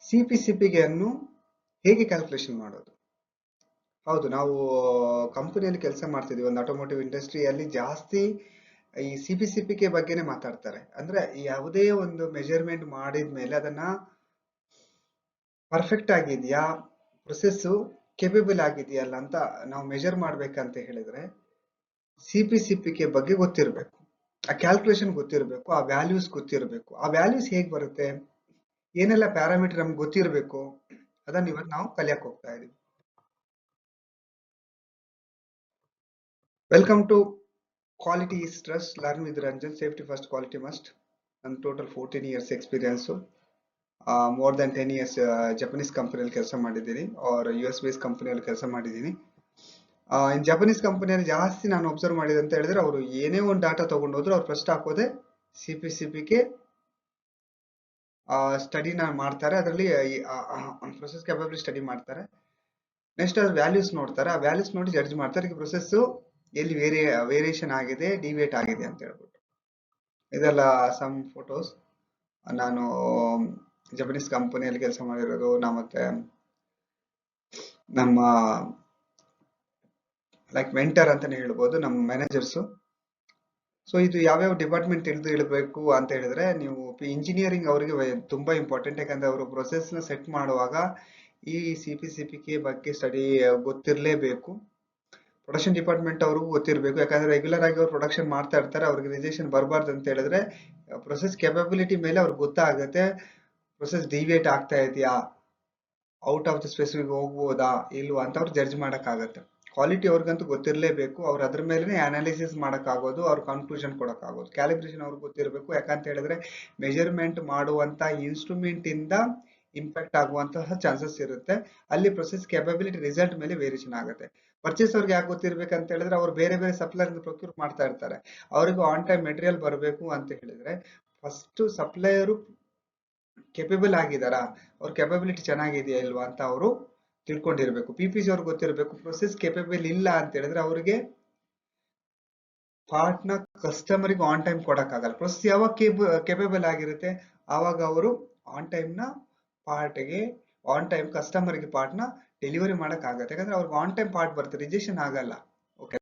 CP/CPಗೆಯನ್ನು ಹೇಗೆ ಕ್ಯಾಲ್ಕುಲೇಷನ್ ಮಾಡೋದು? ಹೌದು, ನಾವು ಕಂಪನಿಯಲ್ಲಿ ಕೆಲಸ ಮಾಡ್ತಿದ್ವಿ. ಒಂದು ಆಟೋಮೋಟಿವ್ ಇಂಡಸ್ಟ್ರಿಯಲ್ಲಿ ಜಾಸ್ತಿ ಈ CP/CPಗೆ ಬಗ್ಗೆನೇ ಮಾತಾಡ್ತಾರೆ. ಅಂದ್ರೆ ಯಾವುದೇ ಒಂದು ಮೆಜರ್ಮೆಂಟ್ ಮಾಡಿದ ಮೇಲೆ ಅದನ್ನ ಪರ್ಫೆಕ್ಟ್ ಆಗಿದೆಯಾ, ಪ್ರೊಸೆಸ್ ಕೆಪೇಬಲ್ ಆಗಿದೆಯಲ್ಲ ಅಂತ ನಾವು ಮೆಜರ್ ಮಾಡ್ಬೇಕಂತ ಹೇಳಿದ್ರೆ CP/CPಗೆ ಬಗ್ಗೆ ಗೊತ್ತಿರಬೇಕು, ಆ ಕ್ಯಾಲ್ಕುಲೇಷನ್ ಗೊತ್ತಿರಬೇಕು, ಆ ವ್ಯಾಲ್ಯೂಸ್ ಗೊತ್ತಿರಬೇಕು. ಆ ವ್ಯಾಲ್ಯೂಸ್ ಹೇಗೆ ಬರುತ್ತೆ, ಏನೆಲ್ಲ ಪ್ಯಾರಾಮೀಟರ್ ನಮ್ಗೆ ಗೊತ್ತಿರಬೇಕು, ಅದನ್ನ ಇವತ್ತು ನಾವು ಕಲಿಯಕ್ ಹೋಗ್ತಾ ಇದೀವಿ. Welcome to quality is trust, learn with Ranjan, safety first, quality must. ನನ್ನ total 14 years experience. More than 10 years Japanese ಕಂಪನಿಯಲ್ಲಿ ಕೆಲಸ ಮಾಡಿದ್ದೀನಿ, ಆರ್ US ಬೇಸ್ ಕಂಪನಿಯಲ್ಲಿ ಕೆಲಸ ಮಾಡಿದ್ದೀನಿ. ಇನ್ ಜಪನೀಸ್ ಕಂಪನಿಯಲ್ಲಿ ಜಾಸ್ತಿ ನಾನು ಅಬ್ಸರ್ವ್ ಮಾಡಿದೆ ಅಂತ ಹೇಳಿದ್ರೆ, ಅವರು ಏನೇ ಒಂದು ಡಾಟಾ ತಗೊಂಡು ಹೋದ್ರು ಅವ್ರು ಫಸ್ಟ್ ಹಾಕೋದೆ CP/CPಗೆ ಸ್ಟಡಿನ ಮಾಡ್ತಾರೆ. ಅದರಲ್ಲಿ ಪ್ರೊಸೆಸ್ ಕ್ಯಾಪಬಿಲಿಟಿ ಸ್ಟಡಿ ಮಾಡ್ತಾರೆ. ನೆಕ್ಸ್ಟ್ ಅದ್ರ ವ್ಯಾಲ್ಯೂಸ್ ನೋಡ್ತಾರೆ, ಆ ವ್ಯಾಲ್ಯೂಸ್ ನೋಡಿ ಜಡ್ಜ್ ಮಾಡ್ತಾರೆ, ಈ ಪ್ರೊಸೆಸ್ ಎಲ್ಲಿ ವೇರಿಯೇಷನ್ ಆಗಿದೆ, ಡಿವಿಯೇಟ್ ಆಗಿದೆ ಅಂತ ಹೇಳ್ಬಿಟ್ಟು. ಇದೆಲ್ಲ ಸಮ್ ಫೋಟೋಸ್. ನಾನು ಜಪನೀಸ್ ಕಂಪನಿಯಲ್ಲಿ ಕೆಲಸ ಮಾಡಿರೋದು, ಮತ್ತೆ ನಮ್ಮ ಲೈಕ್ ಮೆಂಟರ್ ಅಂತಾನೆ ಹೇಳ್ಬೋದು, ನಮ್ಮ ಮ್ಯಾನೇಜರ್ಸು. ಸೊ ಇದು ಯಾವ್ಯಾವ ಡಿಪಾರ್ಟ್ಮೆಂಟ್ ಇಳಬೇಕು ಅಂತ ಹೇಳಿದ್ರೆ, ನೀವು ಇಂಜಿನಿಯರಿಂಗ್ ಅವರಿಗೆ ತುಂಬಾ ಇಂಪಾರ್ಟೆಂಟ್. ಯಾಕಂದ್ರೆ ಅವರು ಪ್ರೊಸೆಸ್ ನ ಸೆಟ್ ಮಾಡುವಾಗ ಈ CP/CPಗೆ ಬಗ್ಗೆ ಸ್ಟಡಿ ಗೊತ್ತಿರಲೇಬೇಕು. ಪ್ರೊಡಕ್ಷನ್ ಡಿಪಾರ್ಟ್ಮೆಂಟ್ ಅವ್ರಿಗೂ ಗೊತ್ತಿರಬೇಕು, ಯಾಕಂದ್ರೆ ರೆಗ್ಯುಲರ್ ಆಗಿ ಅವ್ರು ಪ್ರೊಡಕ್ಷನ್ ಮಾಡ್ತಾ ಇರ್ತಾರೆ. ಅವ್ರಿಗೆ ರಿಜೆಕ್ಷನ್ ಬರಬಾರ್ದು ಅಂತ ಹೇಳಿದ್ರೆ ಪ್ರೊಸೆಸ್ ಕೆಪಬಿಲಿಟಿ ಮೇಲೆ ಅವ್ರಿಗೆ ಗೊತ್ತಾಗುತ್ತೆ, ಪ್ರೊಸೆಸ್ ಡಿವಿಯೇಟ್ ಆಗ್ತಾ ಇದೆಯಾ, ಔಟ್ ಆಫ್ ದ ಸ್ಪೆಸಿಫಿಕ್ ಹೋಗ್ಬೋದಾ ಇಲ್ವಾ ಅಂತ ಅವ್ರು ಜಡ್ಜ್ ಮಾಡಕ್ಕಾಗತ್ತೆ. ಕ್ವಾಲಿಟಿ ಅವ್ರಿಗಂತೂ ಗೊತ್ತಿರಲೇಬೇಕು, ಅವ್ರು ಅದ್ರ ಮೇಲೆ ಅನಾಲಿಸಿಸ್ ಮಾಡಕ್ಕಾಗೋದು, ಅವ್ರ ಕನ್ಕ್ಲೂಷನ್ ಕೊಡಕ್ಕಾಗೋದು. ಕ್ಯಾಲಿಬ್ರೇಷನ್ ಅವ್ರಿಗೆ ಗೊತ್ತಿರಬೇಕು, ಯಾಕಂತ ಹೇಳಿದ್ರೆ ಮೆಜರ್ಮೆಂಟ್ ಮಾಡುವಂತ ಇನ್ಸ್ಟ್ರೂಮೆಂಟ್ ಇಂದ ಇಂಪ್ಯಾಕ್ಟ್ ಆಗುವಂತಹ ಚಾನ್ಸಸ್ ಇರುತ್ತೆ. ಅಲ್ಲಿ ಪ್ರೊಸೆಸ್ ಕೆಪಬಿಲಿಟಿ ರಿಸಲ್ಟ್ ಮೇಲೆ ವೇರಿಯೇಷನ್ ಆಗುತ್ತೆ. ಪರ್ಚೇಸ್ ಅವ್ರಿಗೆ ಯಾಕೆ ಗೊತ್ತಿರ್ಬೇಕಂತ ಹೇಳಿದ್ರೆ, ಅವ್ರು ಬೇರೆ ಬೇರೆ ಸಪ್ಲೈರ್ ಪ್ರೊಕ್ಯೂರ್ ಮಾಡ್ತಾ ಇರ್ತಾರೆ. ಅವ್ರಿಗೆ ಆನ್ ಟೈಮ್ ಮೆಟೀರಿಯಲ್ ಬರಬೇಕು ಅಂತ ಹೇಳಿದ್ರೆ ಫಸ್ಟ್ ಸಪ್ಲೈಯರು ಕೆಪೇಬಲ್ ಆಗಿದಾರಾ, ಅವ್ರ ಕೆಪಬಿಲಿಟಿ ಚೆನ್ನಾಗಿದೆಯಾ ಇಲ್ವಾ ಅಂತ ಅವರು ತಿಳ್ಕೊಂಡಿರ್ಬೇಕು. PPC ಅವ್ರಿಗೆ ಗೊತ್ತಿರಬೇಕು. ಪ್ರೊಸೆಸ್ ಕೆಪೇಬಲ್ ಇಲ್ಲ ಅಂತ ಹೇಳಿದ್ರೆ ಅವ್ರಿಗೆ ಪಾರ್ಟ್ ನ ಕಸ್ಟಮರ್ಗೆ ಆನ್ ಟೈಮ್ ಕೊಡಕ್ಕಾಗಲ್ಲ. ಪ್ರೊಸೆಸ್ ಯಾವಾಗ ಕೆಪೇಬಲ್ ಆಗಿರುತ್ತೆ ಆವಾಗ ಅವರು ಆನ್ ಟೈಮ್ ನ ಪಾರ್ಟ್ಗೆ, ಆನ್ ಟೈಮ್ ಕಸ್ಟಮರ್ಗೆ ಪಾರ್ಟ್ ನ ಡೆಲಿವರಿ ಮಾಡಕ್ ಆಗತ್ತೆ. ಯಾಕಂದ್ರೆ ಅವ್ರಿಗೆ ಆನ್ ಟೈಮ್ ಪಾರ್ಟ್ ಬರುತ್ತೆ, ರಿಜೆಕ್ಷನ್ ಆಗಲ್ಲ. ಓಕೆ,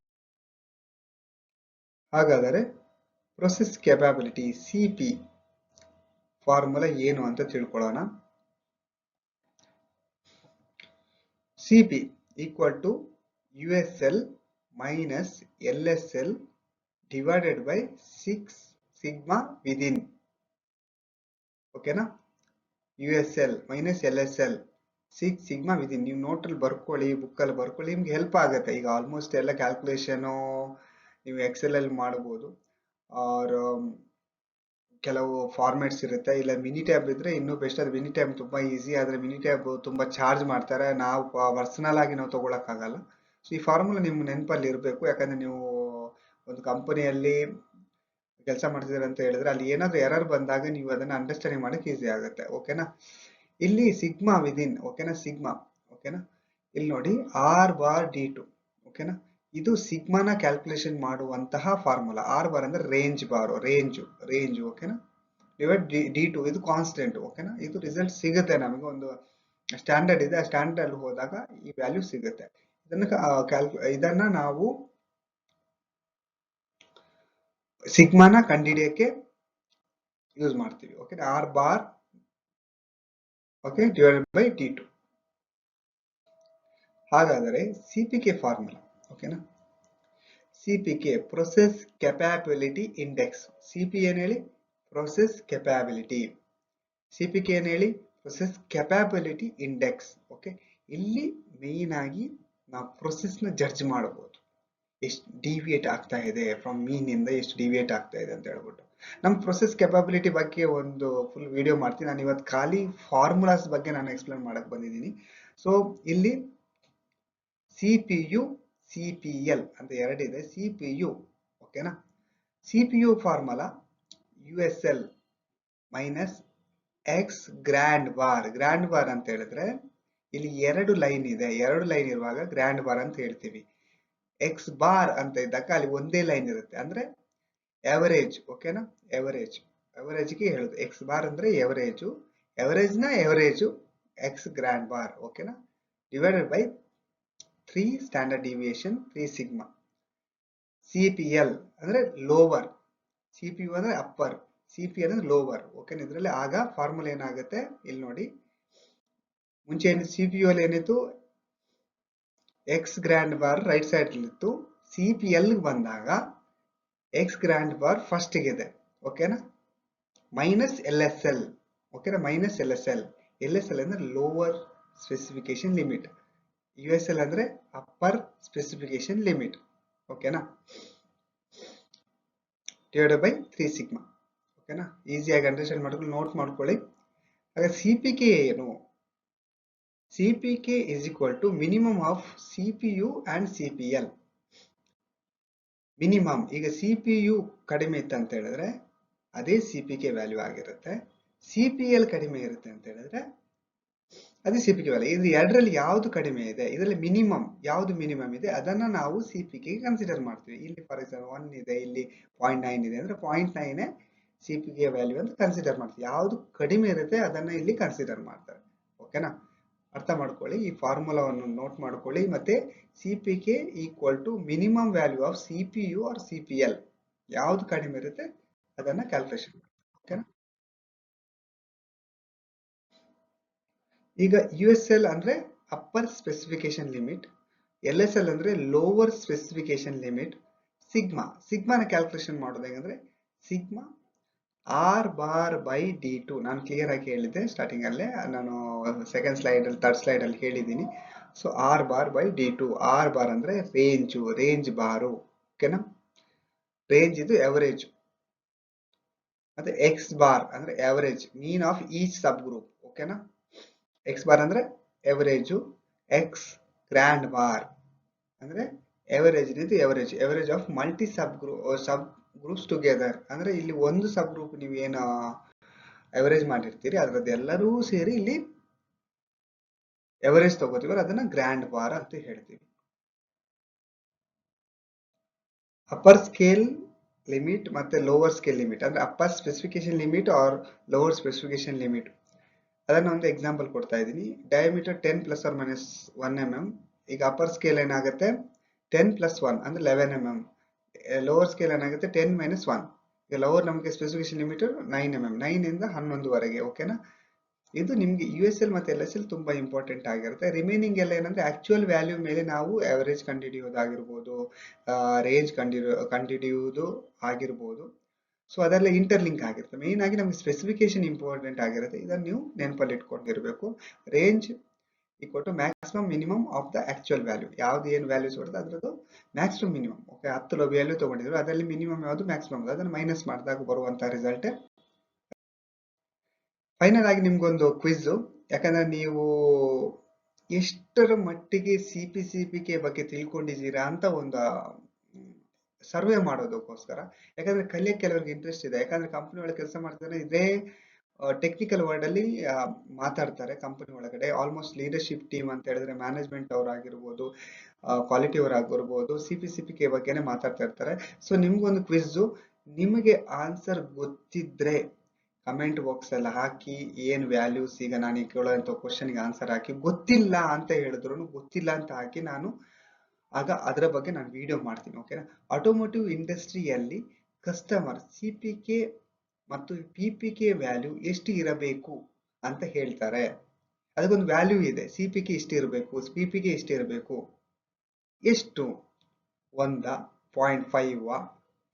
ಹಾಗಾದರೆ ಪ್ರೊಸೆಸ್ ಕೆಪಬಿಲಿಟಿ CP ಫಾರ್ಮುಲಾ ಏನು ಅಂತ ತಿಳ್ಕೊಳ್ಳೋಣ. CP equal to USL minus LSL divided by 6 sigma within. ಓಕೆನಾ? USL minus LSL 6 sigma within. ನೀವು ನೋಟಲ್ಲಿ ಬರ್ಕೊಳ್ಳಿ, ಬುಕ್ಕಲ್ಲಿ ಬರ್ಕೊಳ್ಳಿ, ನಿಮ್ಗೆ ಹೆಲ್ಪ್ ಆಗುತ್ತೆ. ಈಗ ಆಲ್ಮೋಸ್ಟ್ ಎಲ್ಲ ಕ್ಯಾಲ್ಕುಲೇಷನು ನೀವು ಎಕ್ಸೆಲ್ ಅಲ್ಲಿ ಮಾಡ್ಬೋದು, ಆರ್ ಕೆಲವು ಫಾರ್ಮ್ಯಾಟ್ಸ್ ಇರುತ್ತೆ. ಇಲ್ಲ ಮಿನಿ ಟ್ಯಾಬ್ ಇದ್ರೆ ಇನ್ನೂ ಬೆಸ್ಟ್. ಅದು ಮಿನಿ ಟ್ಯಾಬ್ ತುಂಬಾ ಈಸಿ, ಆದ್ರೆ ಮಿನಿ ಟ್ಯಾಬ್ ತುಂಬಾ ಚಾರ್ಜ್ ಮಾಡ್ತಾರೆ, ನಾವು ಪರ್ಸನಲ್ ಆಗಿ ನಾವು ತಗೊಳಕ್ಕಾಗಲ್ಲ. ಸೊ ಈ ಫಾರ್ಮುಲಾ ನಿಮ್ಮ ನೆನಪಲ್ಲಿ ಇರಬೇಕು, ಯಾಕಂದ್ರೆ ನೀವು ಒಂದು ಕಂಪನಿಯಲ್ಲಿ ಕೆಲಸ ಮಾಡ್ತಿದ್ದೀರ ಅಂತ ಹೇಳಿದ್ರೆ ಅಲ್ಲಿ ಏನಾದ್ರೂ ಎರರ್ ಬಂದಾಗ ನೀವು ಅದನ್ನ ಅಂಡರ್ಸ್ಟ್ಯಾಂಡಿಂಗ್ ಮಾಡಕ್ ಈಸಿ ಆಗುತ್ತೆ. ಓಕೆನಾ? ಇಲ್ಲಿ ಸಿಗ್ಮಾ ವಿದಿನ್, ಓಕೆನಾ, ಸಿಗ್ಮಾ. ಓಕೆನಾ? ಇಲ್ಲಿ ನೋಡಿ R/D2. ಓಕೆನಾ? ಇದು ಸಿಗ್ಮಾನ ಕ್ಯಾಲ್ಕುಲೇಷನ್ ಮಾಡುವಂತಹ ಫಾರ್ಮುಲಾ. R ಬಾರ್ ಅಂದ್ರೆ ರೇಂಜ್ ಬಾರ್, ರೇಂಜ್. ಓಕೆನಾ? ಡಿವೈಡ್ D2, ಇದು ಕಾನ್ಸ್ಟೆಂಟ್. ಓಕೆನಾ? ಇದು ರಿಸಲ್ಟ್ ಸಿಗುತ್ತೆ ನಮಗೆ, ಒಂದು ಸ್ಟ್ಯಾಂಡರ್ಡ್ ಇದೆ, ಆ ಸ್ಟ್ಯಾಂಡರ್ಡ್ ಅಲ್ಲಿ ಹೋದಾಗ ಈ ವ್ಯಾಲ್ಯೂ ಸಿಗುತ್ತೆ. ಇದನ್ನ ನಾವು ಸಿಗ್ಮಾನ ಕಂಡುಹಿಡಿಯಕ್ಕೆ ಯೂಸ್ ಮಾಡ್ತೀವಿ. Okay, R bar, okay, divided by D2. ಹಾಗಾದರೆ CPK ಫಾರ್ಮುಲಾ. ಓಕೆನಾ? CPK process capability index. CP ಏನ್ ಹೇಳಿ? Process capability. CPK ಏನ್ ಹೇಳಿ? Process capability index. ಓಕೆ, ಇಲ್ಲಿ ಮೇನ್ ಆಗಿ ನಾವು ಪ್ರೊಸೆಸ್ ನ ಜಡ್ಜ್ ಮಾಡಬಹುದು, ಎಷ್ಟು ಡಿವಿಯೇಟ್ ಆಗ್ತಾ ಇದೆ ಫ್ರಮ್ ಮೀನ್ ಇಂದ, ಎಷ್ಟು ಡಿವಿಯೇಟ್ ಆಗ್ತಾ ಇದೆ ಅಂತ ಹೇಳ್ಬಿಟ್ಟು. ನಮ್ಮ ಪ್ರೊಸೆಸ್ ಕೆಪ್ಯಾಬಿಲಿಟಿ ಬಗ್ಗೆ ಒಂದು ಫುಲ್ ವಿಡಿಯೋ ಮಾಡ್ತೀನಿ. ನಾನು ಇವತ್ತು ಖಾಲಿ ಫಾರ್ಮುಲಾಸ್ ಬಗ್ಗೆ ನಾನು ಎಕ್ಸ್ಪ್ಲೇನ್ ಮಾಡಕ್ ಬಂದಿದ್ದೀನಿ. ಸೊ ಇಲ್ಲಿ CPU, CPL ಅಂತ ಎರಡಿದೆ. CPU, ಓಕೆನಾ? CPU formula USL minus X grand bar. Grand bar ಅಂತ ಹೇಳಿದ್ರೆ ಇಲ್ಲಿ ಎರಡು ಲೈನ್ ಇದೆ, ಎರಡು ಲೈನ್ ಇರುವಾಗ ಗ್ರ್ಯಾಂಡ್ ಬಾರ್ ಅಂತ ಹೇಳ್ತೀವಿ. X ಬಾರ್ ಅಂತ ಇದ್ದಾಗ ಅಲ್ಲಿ ಒಂದೇ ಲೈನ್ ಇರುತ್ತೆ, ಅಂದ್ರೆ ಎವರೇಜ್. ಓಕೆನಾ? ಎವರೇಜ್ಗೆ ಹೇಳುದು X ಬಾರ್ ಅಂದ್ರೆ ಎವರೇಜ್ ನ ಎವರೇಜ್ x grand bar, ಓಕೆನಾ, divided by 3 standard deviation 3 sigma. CPL ಅಂದ್ರೆ ಲೋವರ್, CPU ಅಂದ್ರೆ ಅಪ್ಪರ್, CP ಅಂದ್ರೆ ಲೋವರ್, ಓಕೆನಾ. ಇದರಲ್ಲಿ ಆಗ ಫಾರ್ಮುಲಾ ಏನಾಗುತ್ತೆ ಇಲ್ಲಿ ನೋಡಿ. ಮುಂಚೆ ಏನು CPU ಅಲ್ಲಿ ಏನಿತ್ತು, X grand bar write side ಇತ್ತು. CPL ಬಂದಾಗ ಎಕ್ಸ್ ಗ್ರ್ಯಾಂಡ್ ಬಾರ್ ಫಸ್ಟ್ ಇದೆ, ಓಕೆನಾ, ಮೈನಸ್ LSL, ಓಕೆನಾ, ಮೈನಸ್ LSL. LSL ಅಂದ್ರೆ ಲೋವರ್ ಸ್ಪೆಸಿಫಿಕೇಶನ್ ಲಿಮಿಟ್, USL ಅಂದ್ರೆ ಅಪ್ಪರ್ ಸ್ಪೆಸಿಫಿಕೇಶನ್ ಲಿಮಿಟ್, ಓಕೆನಾ, ಡಿವೈಡೆಡ್ ಬೈ 3 ಸಿಗ್ಮಾ, ಓಕೆನಾ. ಈಸಿಯಾಗಿ ಅಂಡರ್ಸ್ಟ್ಯಾಂಡ್ ಮಾಡ್ಕೊಂಡು ನೋಟ್ ಮಾಡ್ಕೊಳ್ಳಿ. ಹಾಗೆ CPK ಏನು, CPK is equal to minimum of CPU and CPL. Minimum, ಈಗ CPU ಕಡಿಮೆ ಇತ್ತು ಅಂತ ಹೇಳಿದ್ರೆ ಅದೇ CPK ವ್ಯಾಲ್ಯೂ ಆಗಿರುತ್ತೆ. CPL ಕಡಿಮೆ ಇರುತ್ತೆ ಅಂತ ಹೇಳಿದ್ರೆ ಅದೇ CPK ವ್ಯಾಲ್ಯೂ. ಇದು ಎರಡರಲ್ಲಿ ಯಾವುದು ಕಡಿಮೆ ಇದೆ, ಇದರಲ್ಲಿ ಮಿನಿಮಮ್ ಯಾವುದು ಮಿನಿಮಮ್ ಇದೆ ಅದನ್ನ ನಾವು CPK ಕನ್ಸಿಡರ್ ಮಾಡ್ತೀವಿ. ಇಲ್ಲಿ ಫಾರ್ ಎಕ್ಸಾಂಪಲ್ 1 ಇದೆ, ಇಲ್ಲಿ 0.9 ಇದೆ ಅಂದ್ರೆ 0.9 CPK ವ್ಯಾಲ್ಯೂ ಅಂತ ಕನ್ಸಿಡರ್ ಮಾಡ್ತೀವಿ. ಯಾವುದು ಕಡಿಮೆ ಇರುತ್ತೆ ಅದನ್ನ ಇಲ್ಲಿ ಕನ್ಸಿಡರ್ ಮಾಡ್ತಾರೆ, ಓಕೆನಾ. ಅರ್ಥ ಮಾಡ್ಕೊಳ್ಳಿ, ಈ ಫಾರ್ಮುಲಾವನ್ನು ನೋಟ್ ಮಾಡ್ಕೊಳ್ಳಿ. ಮತ್ತೆ CPK equal to minimum value of CPU or CPL, ಯಾವ್ದು ಕಡಿಮೆ ಇರುತ್ತೆ ಅದನ್ನ ಕ್ಯಾಲ್ಕುಲೇಷನ್ ಮಾಡಿ, ಓಕೆನಾ. ಈಗ USL ಅಂದ್ರೆ ಅಪ್ಪರ್ ಸ್ಪೆಸಿಫಿಕೇಶನ್ ಲಿಮಿಟ್, LSL ಅಂದ್ರೆ ಲೋವರ್ ಸ್ಪೆಸಿಫಿಕೇಶನ್ ಲಿಮಿಟ್. ಸಿಗ್ಮಾನ ಕ್ಯಾಲ್ಕುಲೇಷನ್ ಮಾಡೋದು ಹೇಗಂದ್ರೆ sigma R bar by D2. ನಾನು ಕ್ಲಿಯರ್ ಆಗಿ ಹೇಳಿದ್ದೆ ಸ್ಟಾರ್ಟಿಂಗ್ ಅಲ್ಲೇ, ನಾನು ಸೆಕೆಂಡ್ ಸ್ಲೈಡ್ ಅಲ್ಲಿ ಥರ್ಡ್ ಸ್ಲೈಡ್ ಅಲ್ಲಿ ಹೇಳಿದ್ದೀನಿ. So R bar by D2. R bar ಅಂದ್ರೆ ರೇಂಜ್ ಬಾರು, ಓಕೆನಾ, ರೇಂಜ್ ಇದು ಎವರೇಜ್. ಮತ್ತೆ X ಬಾರ್ ಅಂದ್ರೆ average, mean of each sub group, ಓಕೆನಾ. X ಬಾರ್ ಅಂದ್ರೆ ಎವರೇಜು, X ಗ್ರ್ಯಾಂಡ್ ಬಾರ್ ಅಂದ್ರೆ average of multi sub groups together. ಅಂದ್ರೆ ಇಲ್ಲಿ ಒಂದು ಸಬ್ ಗ್ರೂಪ್ ನೀವು ಏನು ಎವರೇಜ್ ಮಾಡಿರ್ತೀರಿ ಅದರದ್ದು ಎಲ್ಲರೂ ಸೇರಿ ಇಲ್ಲಿ ಎವರೇಜ್ ತಗೋತೀವಿ, ಅದನ್ನ ಗ್ರ್ಯಾಂಡ್ ಬಾರ್ ಅಂತ ಹೇಳ್ತೀವಿ. ಅಪ್ಪರ್ ಸ್ಕೇಲ್ ಲಿಮಿಟ್ ಮತ್ತೆ ಲೋವರ್ ಸ್ಕೇಲ್ ಲಿಮಿಟ್ ಅಂದ್ರೆ upper specification limit or lower specification limit. ಅದನ್ನ ಒಂದು ಎಕ್ಸಾಂಪಲ್ ಕೊಡ್ತಾ ಇದ್ದೀನಿ. Diameter 10 plus or minus 1 mm. ಈಗ ಅಪ್ಪರ್ ಸ್ಕೇಲ್ ಏನಾಗುತ್ತೆ 10 ಪ್ಲಸ್ 1 ಅಂದ್ರೆ 11 mm. ಲೋವರ್ ಸ್ಕೇಲ್ ಏನಾಗುತ್ತೆ 10 ಮೈನಸ್ 1. ಈಗ ಲೋವರ್ ನಮಗೆ ಸ್ಪೆಸಿಫಿಕೇಶನ್ ಲಿಮಿಟ್ 9 mm, 9 ಇಂದ 11 ವರೆಗೆ, ಓಕೆನಾ. ಇದು ನಿಮ್ಗೆ USL ಮತ್ತೆ LSL ತುಂಬಾ ಇಂಪಾರ್ಟೆಂಟ್ ಆಗಿರುತ್ತೆ. ರಿಮೈನಿಂಗ್ ಎಲ್ಲ ಏನಂದ್ರೆ ಆಕ್ಚುಯಲ್ ವ್ಯಾಲ್ಯೂ ಮೇಲೆ ನಾವು ಅವರೇಜ್ ಕಂಡುಹಿಡಿಯೋದಾಗಿರ್ಬೋದು, ರೇಂಜ್ ಕಂಡುಹಿಡಿಯುವುದು ಆಗಿರ್ಬೋದು. ಸೊ ಅದೆಲ್ಲ ಇಂಟರ್ಲಿಂಕ್ ಆಗಿರುತ್ತೆ. ಮೇನ್ ಆಗಿ ನಮ್ಗೆ ಸ್ಪೆಸಿಫಿಕೇಶನ್ ಇಂಪಾರ್ಟೆಂಟ್ ಆಗಿರುತ್ತೆ, ಇದನ್ನು ನೀವು ನೆನಪಲ್ಲಿ ಇಟ್ಕೊಂಡಿರ್ಬೇಕು. Range equal to maximum minimum of the actual value. ಯಾವ್ದು ಏನು ವ್ಯಾಲ್ಯೂಸ್ ಬರುತ್ತೆ ಅದ್ರದ್ದು ಮ್ಯಾಕ್ಸಿಮಮ್ ಮಿನಿಮಮ್, ಓಕೆ. 10 ವ್ಯಾಲ್ಯೂ ತಗೊಂಡಿದ್ರು ಅದರಲ್ಲಿ ಮಿನಿಮಮ್ ಯಾವುದು ಮ್ಯಾಕ್ಸಿಮಮ್, ಅದನ್ನು ಮೈನಸ್ ಮಾಡಿದಾಗ ಬರುವಂತ ರಿಸಲ್ಟ್. ಫೈನಲ್ ಆಗಿ ನಿಮ್ಗೊಂದು ಕ್ವಿಜ್, ಯಾಕಂದ್ರೆ ನೀವು ಎಷ್ಟರ ಮಟ್ಟಿಗೆ CPK ಬಗ್ಗೆ ತಿಳ್ಕೊಂಡಿದ್ದೀರಾ ಅಂತ ಒಂದು ಸರ್ವೆ ಮಾಡೋದಕ್ಕೋಸ್ಕರ. ಯಾಕಂದ್ರೆ ಕಲಿಯಕ್ಕೆ ಕೆಲವರಿಗೆ ಇಂಟ್ರೆಸ್ಟ್ ಇದೆ, ಯಾಕಂದ್ರೆ ಕಂಪನಿ ಒಳಗೆ ಕೆಲಸ ಮಾಡ್ತಾರೆ, ಇದೇ ಟೆಕ್ನಿಕಲ್ ವರ್ಡ್ ಅಲ್ಲಿ ಮಾತಾಡ್ತಾರೆ ಕಂಪನಿ ಒಳಗಡೆ. ಆಲ್ಮೋಸ್ಟ್ ಲೀಡರ್ಶಿಪ್ ಟೀಮ್ ಅಂತ ಹೇಳಿದ್ರೆ ಮ್ಯಾನೇಜ್ಮೆಂಟ್ ಅವರಾಗಿರ್ಬೋದು, ಕ್ವಾಲಿಟಿ ಅವರಾಗಿರ್ಬೋದು, CPK ಬಗ್ಗೆನೇ ಮಾತಾಡ್ತಾ ಇರ್ತಾರೆ. ಸೊ ನಿಮ್ಗೊಂದು ಕ್ವಿಜ್, ನಿಮಗೆ ಆನ್ಸರ್ ಗೊತ್ತಿದ್ರೆ ಕಮೆಂಟ್ ಬಾಕ್ಸ್ ಅಲ್ಲಿ ಹಾಕಿ, ಏನ್ ವ್ಯಾಲ್ಯೂಸ್, ಈಗ ನಾನು ಕೇಳೋಂಥ ಕ್ವಶನ್ಗೆ ಆನ್ಸರ್ ಹಾಕಿ. ಗೊತ್ತಿಲ್ಲ ಅಂತ ಹೇಳಿದ್ರು ಗೊತ್ತಿಲ್ಲ ಅಂತ ಹಾಕಿ, ನಾನು ಆಗ ಅದರ ಬಗ್ಗೆ ನಾನು ವಿಡಿಯೋ ಮಾಡ್ತೀನಿ, ಓಕೆನಾ. ಆಟೋಮೋಟಿವ್ ಇಂಡಸ್ಟ್ರಿಯಲ್ಲಿ ಕಸ್ಟಮರ್ CPK ಮತ್ತು PPK ವ್ಯಾಲ್ಯೂ ಎಷ್ಟು ಇರಬೇಕು ಅಂತ ಹೇಳ್ತಾರೆ. ಅದಕ್ಕೊಂದು ವ್ಯಾಲ್ಯೂ ಇದೆ, CPK ಇಷ್ಟು ಇರಬೇಕು, PPK ಇಷ್ಟು ಇರಬೇಕು. ಎಷ್ಟು, 1, 0.5,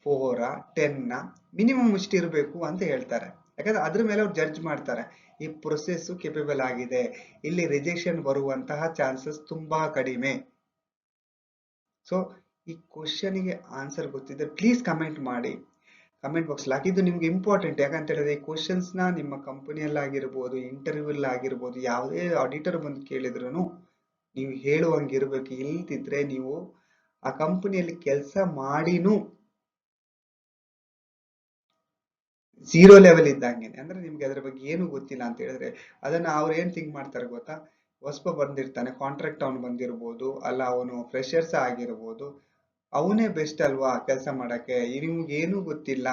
4, 10, ಮಿನಿಮಮ್ ಇಷ್ಟು ಇರಬೇಕು ಅಂತ ಹೇಳ್ತಾರೆ. ಯಾಕಂದ್ರೆ ಅದ್ರ ಮೇಲೆ ಅವ್ರು ಜಡ್ಜ್ ಮಾಡ್ತಾರೆ, ಈ ಪ್ರೊಸೆಸ್ ಕೆಪಬಲ್ ಆಗಿದೆ, ಇಲ್ಲಿ ರಿಜೆಕ್ಷನ್ ಬರುವಂತಹ ಚಾನ್ಸಸ್ ತುಂಬಾ ಕಡಿಮೆ. ಸೊ ಈ ಕ್ವಶನ್ಗೆ ಆನ್ಸರ್ ಗೊತ್ತಿದ್ರೆ ಪ್ಲೀಸ್ ಕಮೆಂಟ್ ಮಾಡಿ, ಕಮೆಂಟ್ ಬಾಕ್ಸ್ ಹಾಕಿ. ಇದು ನಿಮ್ಗೆ ಇಂಪಾರ್ಟೆಂಟ್, ಯಾಕಂತ ಹೇಳಿದ್ರೆ ಈ ಕ್ವಶನ್ಸ್ ನ ನಿಮ್ಮ ಕಂಪನಿಯಲ್ಲಿ ಆಗಿರ್ಬೋದು, ಇಂಟರ್ವ್ಯೂ ಆಗಿರ್ಬೋದು, ಯಾವುದೇ ಆಡಿಟರ್ ಬಂದು ಕೇಳಿದ್ರು ನೀವು ಹೇಳುವಂಗಿರ್ಬೇಕು. ಇಲ್ದಿದ್ರೆ ನೀವು ಆ ಕಂಪನಿಯಲ್ಲಿ ಕೆಲಸ ಮಾಡಿನೂ 0 ಲೆವೆಲ್ ಇದ್ದಂಗೆ, ಅಂದ್ರೆ ನಿಮ್ಗೆ ಅದ್ರ ಬಗ್ಗೆ ಏನು ಗೊತ್ತಿಲ್ಲ ಅಂತ ಹೇಳಿದ್ರೆ ಅದನ್ನ ಅವ್ರು ಏನ್ ಥಿಂಕ್ ಮಾಡ್ತಾರೆ ಗೊತ್ತಾ, ಹೊಸಬ ಬಂದಿರ್ತಾನೆ, ಕಾಂಟ್ರಾಕ್ಟ್ ಅವನು ಬಂದಿರ್ಬೋದು, ಅಲ್ಲ ಅವನು ಫ್ರೆಶರ್ಸ್ ಆಗಿರ್ಬೋದು, ಅವನೇ ಬೆಸ್ಟ್ ಅಲ್ವಾ ಕೆಲಸ ಮಾಡಕ್ಕೆ, ನಿಮ್ಗೆ ಏನೂ ಗೊತ್ತಿಲ್ಲ,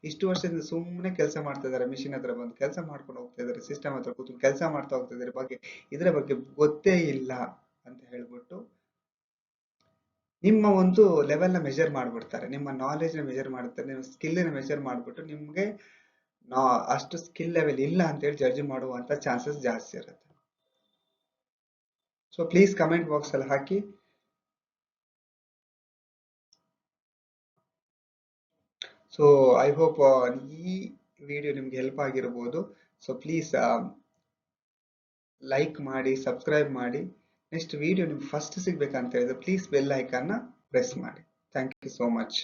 ಇಷ್ಟು ವರ್ಷದಿಂದ ಸುಮ್ಮನೆ ಕೆಲಸ ಮಾಡ್ತಾ ಇದಾರೆ, ಮಿಷಿನ್ ಹತ್ರ ಬಂದು ಕೆಲಸ ಮಾಡ್ಕೊಂಡು ಹೋಗ್ತಾ ಇದಾರೆ, ಸಿಸ್ಟಮ್ ಹತ್ರ ಕೂತ್ಕೊಂಡು ಕೆಲಸ ಮಾಡ್ತಾ ಹೋಗ್ತಾ ಇದಾರೆ, ಇದ್ರ ಬಗ್ಗೆ ಗೊತ್ತೇ ಇಲ್ಲ ಅಂತ ಹೇಳ್ಬಿಟ್ಟು ನಿಮ್ಮ ಒಂದು ಲೆವೆಲ್ ನ ಮೆಜರ್ ಮಾಡ್ಬಿಡ್ತಾರೆ, ನಿಮ್ಮ ನಾಲೆಜ್ ನ ಮೆಜರ್ ಮಾಡ್ತಾರೆ, ನಿಮ್ಮ ಸ್ಕಿಲ್ ನ ಮೆಜರ್ ಮಾಡ್ಬಿಟ್ಟು ನಿಮ್ಗೆ ಅಷ್ಟು ಸ್ಕಿಲ್ ಲೆವೆಲ್ ಇಲ್ಲ ಅಂತ ಹೇಳಿ ಜಡ್ಜ್ ಮಾಡುವಂತ ಚಾನ್ಸಸ್ ಜಾಸ್ತಿ ಇರುತ್ತೆ. ಸೊ ಪ್ಲೀಸ್ ಕಮೆಂಟ್ ಬಾಕ್ಸ್ ಅಲ್ಲಿ ಹಾಕಿ. ಸೊ ಐ ಹೋಪ್ ಈ ವಿಡಿಯೋ ನಿಮ್ಗೆ ಹೆಲ್ಪ್ ಆಗಿರ್ಬೋದು. ಸೊ ಪ್ಲೀಸ್ ಲೈಕ್ ಮಾಡಿ, ಸಬ್ಸ್ಕ್ರೈಬ್ ಮಾಡಿ. ನೆಕ್ಸ್ಟ್ ವಿಡಿಯೋ ನಿಮ್ಗೆ ಫಸ್ಟ್ ಸಿಗ್ಬೇಕಂತ ಹೇಳಿದ್ರೆ ಪ್ಲೀಸ್ ಬೆಲ್ ಐಕಾನ್ನ ಪ್ರೆಸ್ ಮಾಡಿ. Thank you so much.